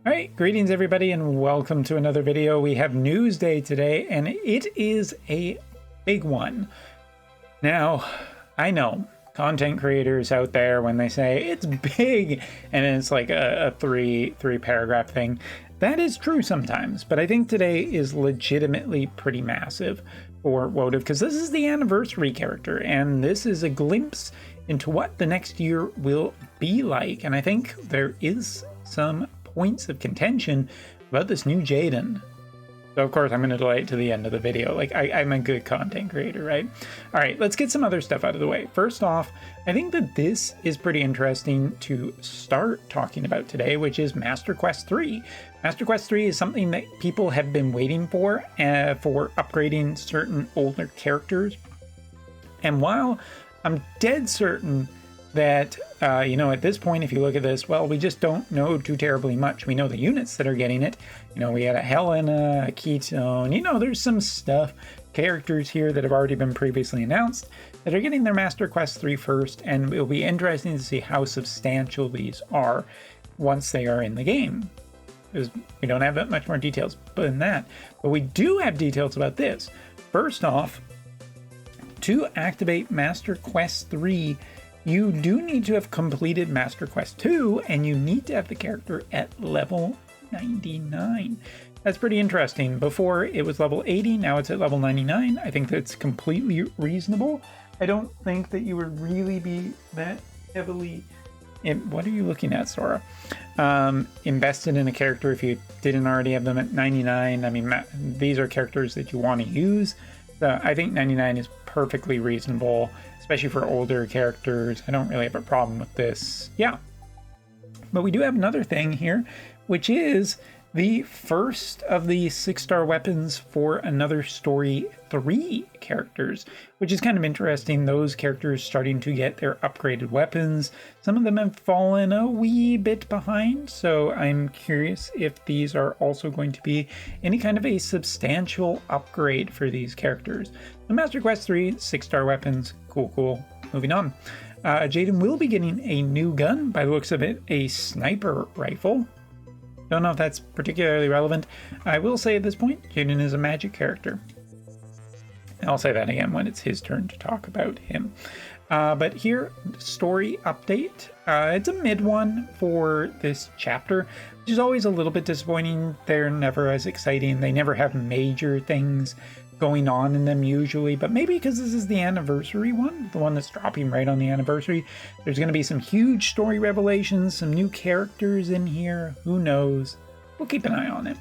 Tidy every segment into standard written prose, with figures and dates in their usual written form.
All right, greetings everybody and welcome to another video. We have news day today and it is a big one. Now, I know content creators out there, when they say it's big and it's like a three paragraph thing, that is true sometimes, but I think today is legitimately pretty massive for Wotv because this is the anniversary character and this is a glimpse into what the next year will be like. And I think there is some points of contention about this new Jaden. So of course I'm going to delay it to the end of the video. Like I'm a good content creator, right? All right, let's get some other stuff out of the way. First off, I think that this is pretty interesting to start talking about today, which is Master Quest 3. Master Quest 3 is something that people have been waiting for upgrading certain older characters. And while I'm dead certain that, at this point, if you look at this, well, we just don't know too terribly much. We know the units that are getting it. We had a Helena, a Ketone, there's some stuff, characters here that have already been previously announced that are getting their Master Quest 3 first, and it'll be interesting to see how substantial these are once they are in the game. Because we don't have that much more details than that. But we do have details about this. First off, to activate Master Quest 3, you do need to have completed Master Quest 2, and you need to have the character at level 99. That's pretty interesting. Before it was level 80, now it's at level 99. I think that's completely reasonable. I don't think that you would really be that heavily... What are you looking at, Sora? Invested in a character if you didn't already have them at 99. I mean, these are characters that you want to use. So I think 99 is perfectly reasonable, especially for older characters. I don't really have a problem with this. Yeah. But we do have another thing here, which is the first of the 6-star weapons for Another Story 3 characters, which is kind of interesting. Those characters starting to get their upgraded weapons. Some of them have fallen a wee bit behind, so I'm curious if these are also going to be any kind of a substantial upgrade for these characters. The Master Quest 3, 6-star weapons, cool. Moving on. Jaden will be getting a new gun, by the looks of it, a sniper rifle. Don't know if that's particularly relevant. I will say at this point, Jaden is a magic character. I'll say that again when it's his turn to talk about him. But here, story update. It's a mid one for this chapter, which is always a little bit disappointing. They're never as exciting. They never have major things going on in them usually, but maybe because this is the anniversary one, the one that's dropping right on the anniversary, there's going to be some huge story revelations, some new characters in here. Who knows? We'll keep an eye on it.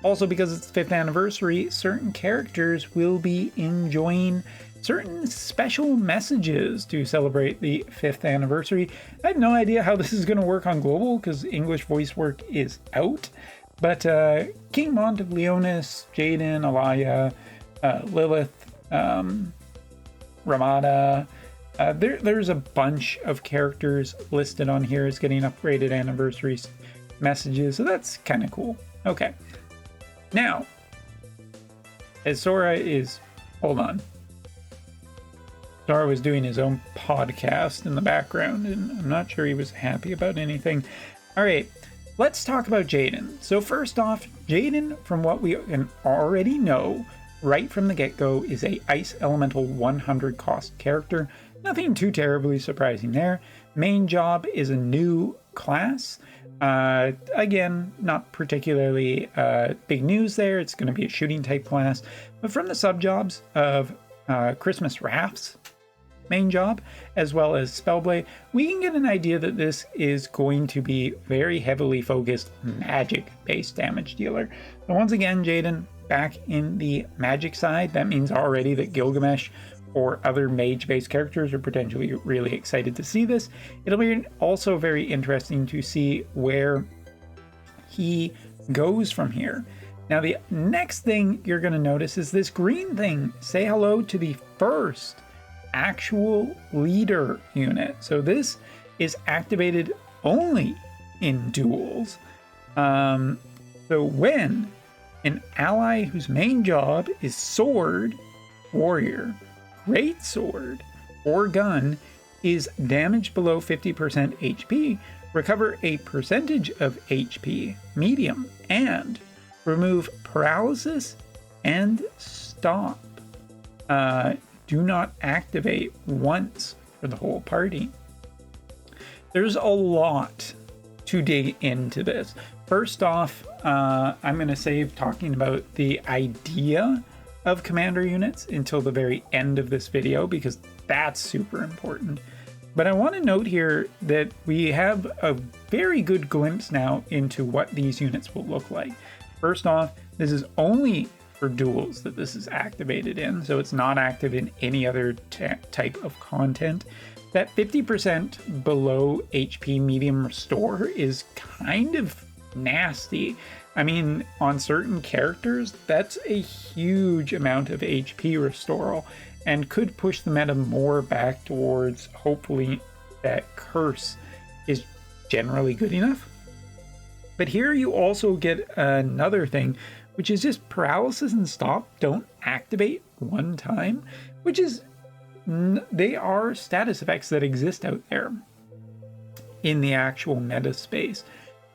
Also, because it's the 5th anniversary, certain characters will be enjoying certain special messages to celebrate the 5th anniversary. I have no idea how this is going to work on global because English voice work is out, but King Mont of Leonis, Jaden, Alaya, Lilith, Ramada, there's a bunch of characters listed on here as getting upgraded anniversary messages, so that's kind of cool. Okay, now, as Sora is... Hold on. Sora was doing his own podcast in the background, and I'm not sure he was happy about anything. All right, let's talk about Jaden. So first off, Jaden, from what we can already know, right from the get-go, is a Ice Elemental 100 cost character. Nothing too terribly surprising there. Main job is a new class. Again, not particularly big news there. It's going to be a shooting type class. But from the sub-jobs of Christmas Rafts, main job, as well as Spellblade, we can get an idea that this is going to be very heavily focused magic-based damage dealer. So once again, Jaden, back in the magic side. That means already that Gilgamesh or other mage-based characters are potentially really excited to see this. It'll be also very interesting to see where he goes from here. Now, the next thing you're going to notice is this green thing. Say hello to the first actual leader unit. So this is activated only in duels. So when an ally whose main job is sword, warrior, great sword, or gun is damaged below 50% HP, recover a percentage of HP, medium, and remove paralysis and stop. Do not activate once for the whole party. There's a lot to dig into this. First off, I'm going to save talking about the idea of commander units until the very end of this video, because that's super important. But I want to note here that we have a very good glimpse now into what these units will look like. First off, this is only for duels that this is activated in, so it's not active in any other type of content. That 50% below HP medium restore is kind of nasty. I mean, on certain characters, that's a huge amount of HP restoral and could push the meta more back towards, hopefully, that curse is generally good enough. But here you also get another thing, which is just paralysis and stop don't activate one time, which is, they are status effects that exist out there in the actual meta space.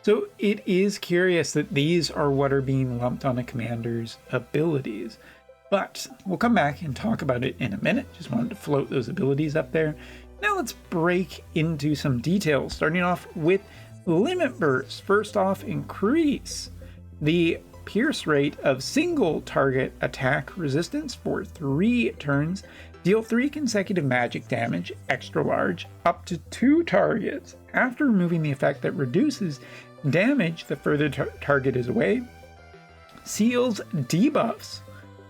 So it is curious that these are what are being lumped on a commander's abilities. But we'll come back and talk about it in a minute. Just wanted to float those abilities up there. Now let's break into some details, starting off with limit burst. First off, increase the pierce rate of single target attack resistance for 3 turns. Deal 3 consecutive magic damage, extra large, up to 2 targets after removing the effect that reduces damage the further target is away. Seals debuffs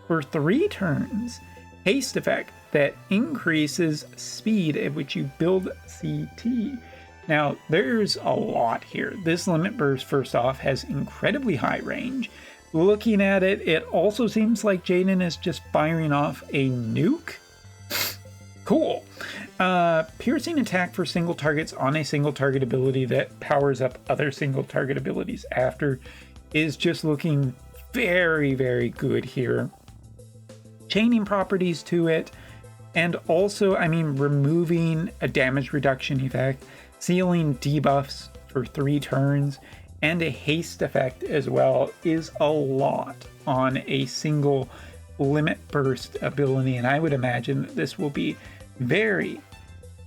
for 3 turns. Haste effect that increases speed at which you build CT. Now, there's a lot here. This limit burst, first off, has incredibly high range. Looking at it, it also seems like Jaden is just firing off a nuke. Cool. Piercing attack for single targets on a single target ability that powers up other single target abilities after is just looking very, very good here. Chaining properties to it, and also, I mean, removing a damage reduction effect, sealing debuffs for 3 turns, and a haste effect as well is a lot on a single limit burst ability, and I would imagine that this will be very,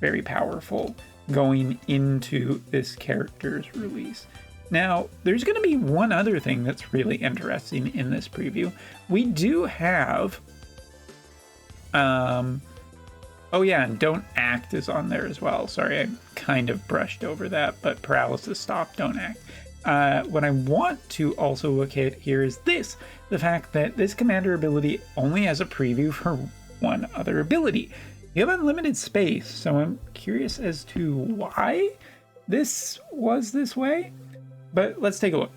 very powerful going into this character's release. Now, there's going to be one other thing that's really interesting in this preview. We do have oh yeah, and don't act is on there as well. Sorry, I kind of brushed over that, but paralysis, stop, don't act. What I want to also look at here is this, the fact that this commander ability only has a preview for one other ability. You have unlimited space, so I'm curious as to why this was this way, but let's take a look.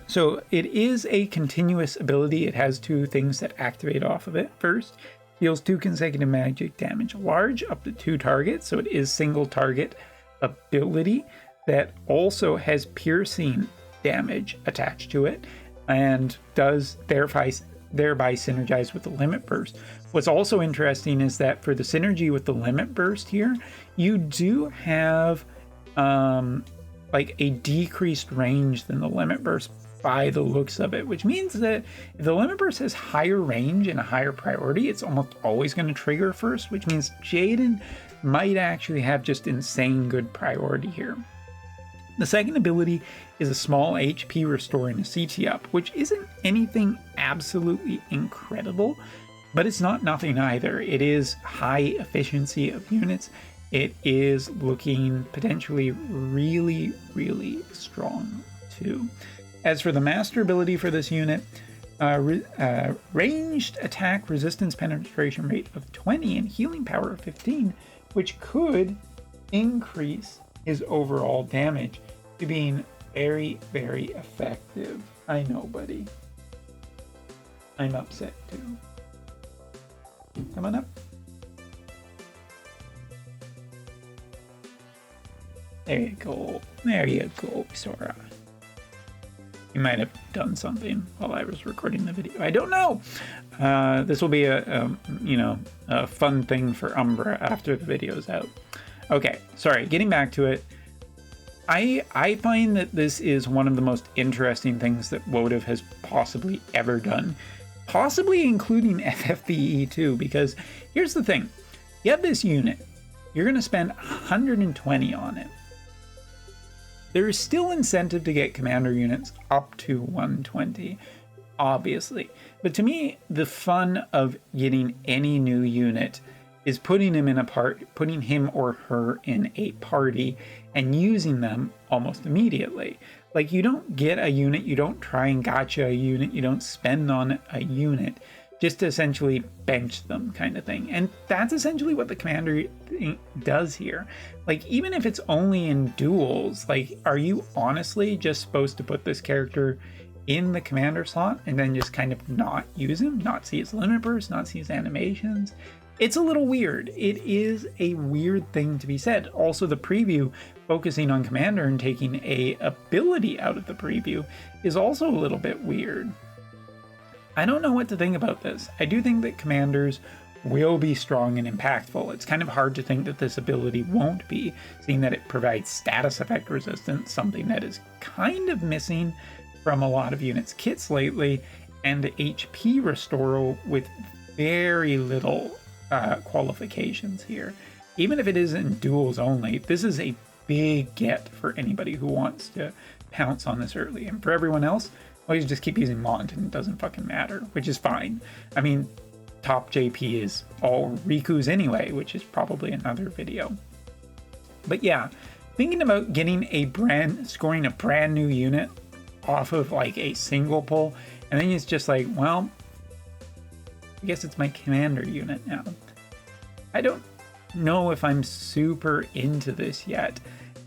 So it is a continuous ability. It has 2 things that activate off of it. First, deals 2 consecutive magic damage, large, up to 2 targets, so it is single target ability that also has piercing damage attached to it and does thereby synergize with the limit burst. What's also interesting is that for the synergy with the limit burst here, you do have like a decreased range than the limit burst by the looks of it, which means that if the limit burst has higher range and a higher priority, it's almost always going to trigger first, which means Jaden might actually have just insane good priority here. The second ability is a small HP restore and a CT up, which isn't anything absolutely incredible, but it's not nothing either. It is high efficiency of units. It is looking potentially really, really strong too. As for the master ability for this unit, ranged attack resistance penetration rate of 20 and healing power of 15, which could increase his overall damage to being very, very effective. I know, buddy. I'm upset too. Come on up. There you go. There you go, Sora. You might have done something while I was recording the video. I don't know. This will be a fun thing for Umbra after the video's out. Okay, sorry. Getting back to it. I find that this is one of the most interesting things that Wotv has possibly ever done, possibly including FFBE too, because here's the thing. You have this unit, you're going to spend 120 on it. There is still incentive to get commander units up to 120, obviously. But to me, the fun of getting any new unit is putting him or her in a party and using them almost immediately. Like, you don't get a unit, you don't try and gotcha a unit, you don't spend on a unit, just to essentially bench them kind of thing. And that's essentially what the commander does here. Like, even if it's only in duels, like, are you honestly just supposed to put this character in the commander slot and then just kind of not use him, not see his limit burst, not see his animations? It's a little weird. It is a weird thing to be said. Also, the preview focusing on commander and taking a ability out of the preview is also a little bit weird. I don't know what to think about this. I do think that commanders will be strong and impactful. It's kind of hard to think that this ability won't be, seeing that it provides status effect resistance, something that is kind of missing from a lot of units' kits lately, and HP restoral with very little qualifications here. Even if it is in duels only, this is a big get for anybody who wants to pounce on this early. And for everyone else, well, you just keep using Mont and it doesn't fucking matter, which is fine. I mean, top JP is all Riku's anyway, which is probably another video. But yeah, thinking about scoring a brand new unit off of like a single pull, and then it's just like, well, I guess it's my commander unit now. I don't know if I'm super into this yet.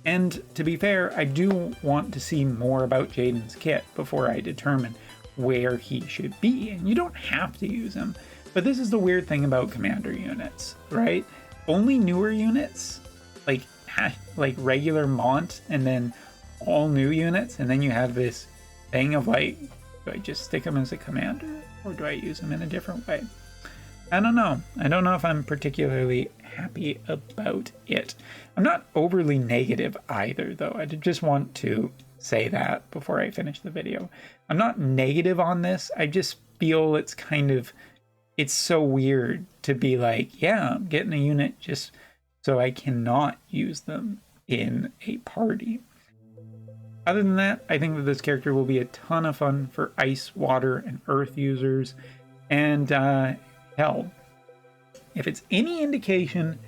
And to be fair, I do want to see more about Jaden's kit before I determine where he should be. And you don't have to use him. But this is the weird thing about commander units, right? Only newer units, like regular Mont, and then all new units, and then you have this thing of like, do I just stick him as a commander? Or do I use him in a different way? I don't know. I don't know if I'm particularly happy about it. I'm not overly negative either, though. I just want to say that before I finish the video. I'm not negative on this. I just feel it's so weird to be like, yeah, I'm getting a unit just so I cannot use them in a party. Other than that, I think that this character will be a ton of fun for ice, water, and earth users. And hell, if it's any indication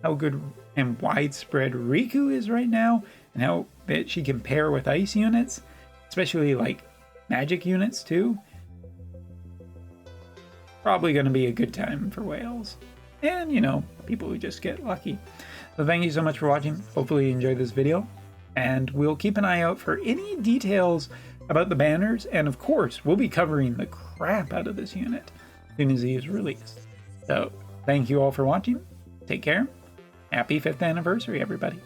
how good and widespread Riku is right now, and how that she can pair with ice units, especially like magic units too, probably going to be a good time for whales. And, you know, people who just get lucky. So thank you so much for watching. Hopefully you enjoyed this video. And we'll keep an eye out for any details about the banners. And of course, we'll be covering the crap out of this unit as soon as he is released. So thank you all for watching. Take care. Happy 5th anniversary, everybody.